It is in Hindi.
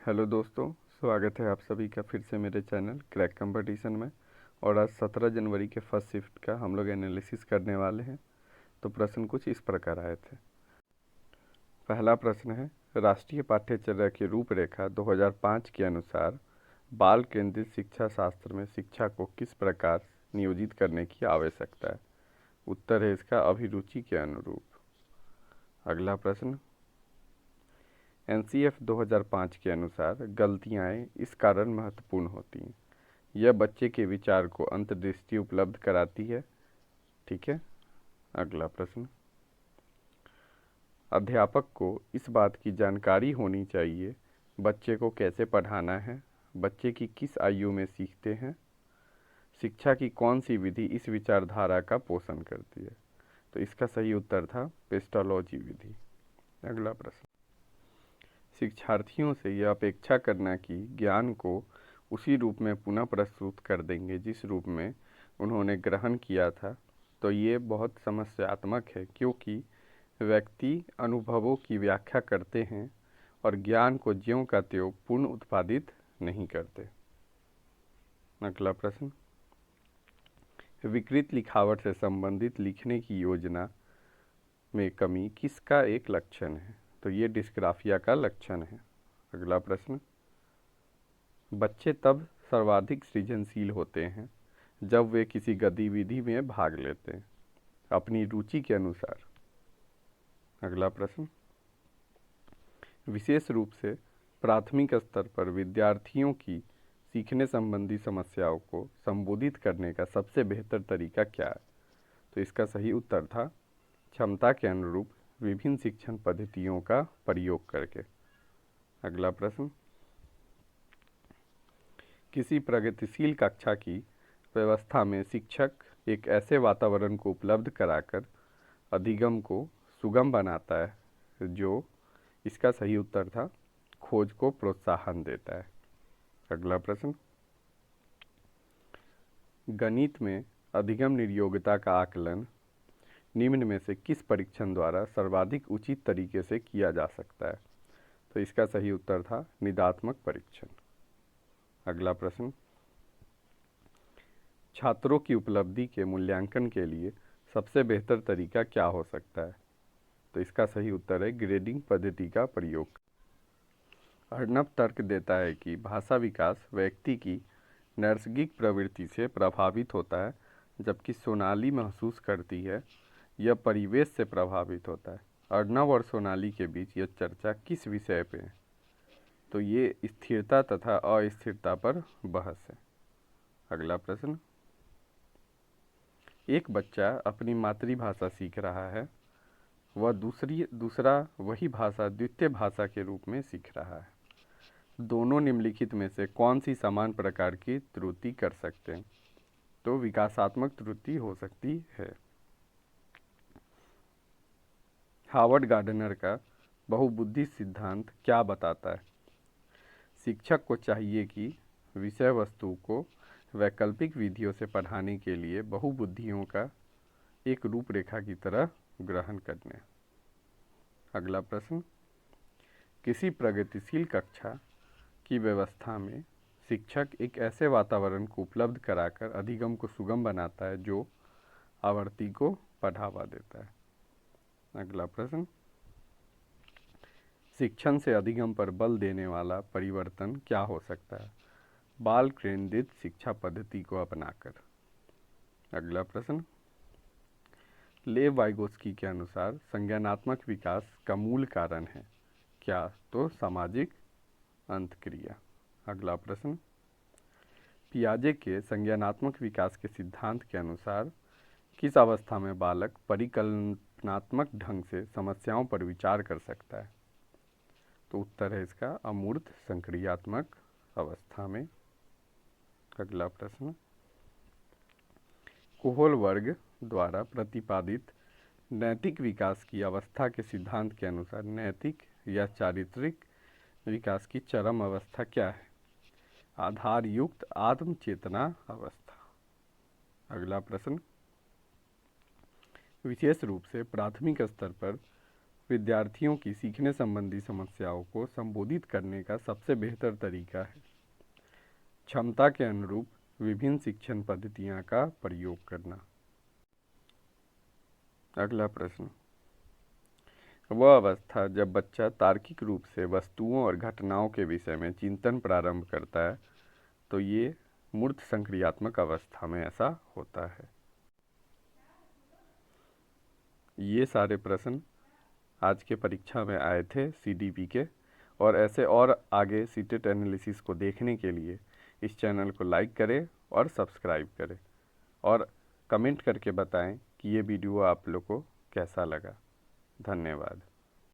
हेलो दोस्तों, स्वागत है आप सभी का फिर से मेरे चैनल क्रैक कंपटीशन में। और आज 17 जनवरी के फर्स्ट शिफ्ट का हम लोग एनालिसिस करने वाले हैं। तो प्रश्न कुछ इस प्रकार आए थे। पहला प्रश्न है, राष्ट्रीय पाठ्यचर्या की रूपरेखा 2005 के अनुसार बाल केंद्रित शिक्षा शास्त्र में शिक्षा को किस प्रकार नियोजित करने की आवश्यकता है। उत्तर है इसका अभिरुचि के अनुरूप। अगला प्रश्न, एनसीएफ 2005 के अनुसार गलतियाँ इस कारण महत्वपूर्ण होती हैं। यह बच्चे के विचार को अंतर्दृष्टि उपलब्ध कराती है। ठीक है। अगला प्रश्न, अध्यापक को इस बात की जानकारी होनी चाहिए बच्चे को कैसे पढ़ाना है, बच्चे की किस आयु में सीखते हैं, शिक्षा की कौन सी विधि इस विचारधारा का पोषण करती है। तो इसका सही उत्तर था पेस्टोलॉजी विधि। अगला प्रश्न, शिक्षार्थियों से यह अपेक्षा करना कि ज्ञान को उसी रूप में पुनः प्रस्तुत कर देंगे जिस रूप में उन्होंने ग्रहण किया था, तो ये बहुत समस्यात्मक है, क्योंकि व्यक्ति अनुभवों की व्याख्या करते हैं और ज्ञान को ज्यों का त्यों पूर्ण उत्पादित नहीं करते। अगला प्रश्न, विकृत लिखावट से संबंधित लिखने की योजना में कमी किसका एक लक्षण है। तो ये डिस्ग्राफिया का लक्षण है। अगला प्रश्न, बच्चे तब सर्वाधिक सृजनशील होते हैं जब वे किसी गतिविधि में भाग लेते हैं अपनी रुचि के अनुसार। अगला प्रश्न, विशेष रूप से प्राथमिक स्तर पर विद्यार्थियों की सीखने संबंधी समस्याओं को संबोधित करने का सबसे बेहतर तरीका क्या है। तो इसका सही उत्तर था क्षमता के अनुरूप विभिन्न शिक्षण पद्धतियों का प्रयोग करके। अगला प्रश्न, किसी प्रगतिशील कक्षा की व्यवस्था में शिक्षक एक ऐसे वातावरण को उपलब्ध कराकर अधिगम को सुगम बनाता है जो, इसका सही उत्तर था खोज को प्रोत्साहन देता है। अगला प्रश्न, गणित में अधिगम निर्योग्यता का आकलन निम्न में से किस परीक्षण द्वारा सर्वाधिक उचित तरीके से किया जा सकता है। तो इसका सही उत्तर था निदात्मक परीक्षण। अगला प्रश्न, छात्रों की उपलब्धि के मूल्यांकन के लिए सबसे बेहतर तरीका क्या हो सकता है। तो इसका सही उत्तर है ग्रेडिंग पद्धति का प्रयोग। अर्नब तर्क देता है कि भाषा विकास व्यक्ति की नैसर्गिक प्रवृत्ति से प्रभावित होता है, जबकि सोनाली महसूस करती है यह परिवेश से प्रभावित होता है। अर्नब और सोनाली के बीच यह चर्चा किस विषय पे है। तो ये स्थिरता तथा अस्थिरता पर बहस है। अगला प्रश्न, एक बच्चा अपनी मातृभाषा सीख रहा है, वह दूसरा वही भाषा द्वितीय भाषा के रूप में सीख रहा है। दोनों निम्नलिखित में से कौन सी समान प्रकार की त्रुटि कर सकते हैं। तो विकासात्मक त्रुटि हो सकती है। हावर्ड गार्डनर का बहुबुद्धि सिद्धांत क्या बताता है। शिक्षक को चाहिए कि विषय वस्तु को वैकल्पिक विधियों से पढ़ाने के लिए बहुबुद्धियों का एक रूपरेखा की तरह ग्रहण करने। अगला प्रश्न, किसी प्रगतिशील कक्षा की व्यवस्था में शिक्षक एक ऐसे वातावरण को उपलब्ध कराकर अधिगम को सुगम बनाता है जो आवृत्ति को बढ़ावा देता है। अगला प्रश्न, शिक्षण से अधिगम पर बल देने वाला परिवर्तन क्या हो सकता है बाल केंद्रित शिक्षा पद्धति को अपनाकर। अगला प्रश्न, लेव वाइगोस्की के अनुसार संज्ञानात्मक विकास का मूल कारण है क्या। तो सामाजिक अंतक्रिया। अगला प्रश्न, पियाजे के संज्ञानात्मक विकास के सिद्धांत के अनुसार किस अवस्था में बालक परिकल्पनात्मक ढंग से समस्याओं पर विचार कर सकता है। तो उत्तर है इसका अमूर्त संक्रियात्मक अवस्था में। अगला प्रश्न, कोहल वर्ग द्वारा प्रतिपादित नैतिक विकास की अवस्था के सिद्धांत के अनुसार नैतिक या चारित्रिक विकास की चरम अवस्था क्या है। आधार युक्त आत्म चेतना अवस्था। अगला प्रश्न, विशेष रूप से प्राथमिक स्तर पर विद्यार्थियों की सीखने संबंधी समस्याओं को संबोधित करने का सबसे बेहतर तरीका है। क्षमता के अनुरूप विभिन्न शिक्षण पद्धतियों का प्रयोग करना। अगला प्रश्न, वह अवस्था जब बच्चा तार्किक रूप से वस्तुओं और घटनाओं के विषय में चिंतन प्रारंभ करता है तो ये मूर्त संक्रियात्मक अवस्था में ऐसा होता है। ये सारे प्रश्न आज के परीक्षा में आए थे सीडीपी के, और ऐसे और आगे सीटेट एनालिसिस को देखने के लिए इस चैनल को लाइक करें और सब्सक्राइब करें, और कमेंट करके बताएं कि ये वीडियो आप लोग को कैसा लगा। धन्यवाद।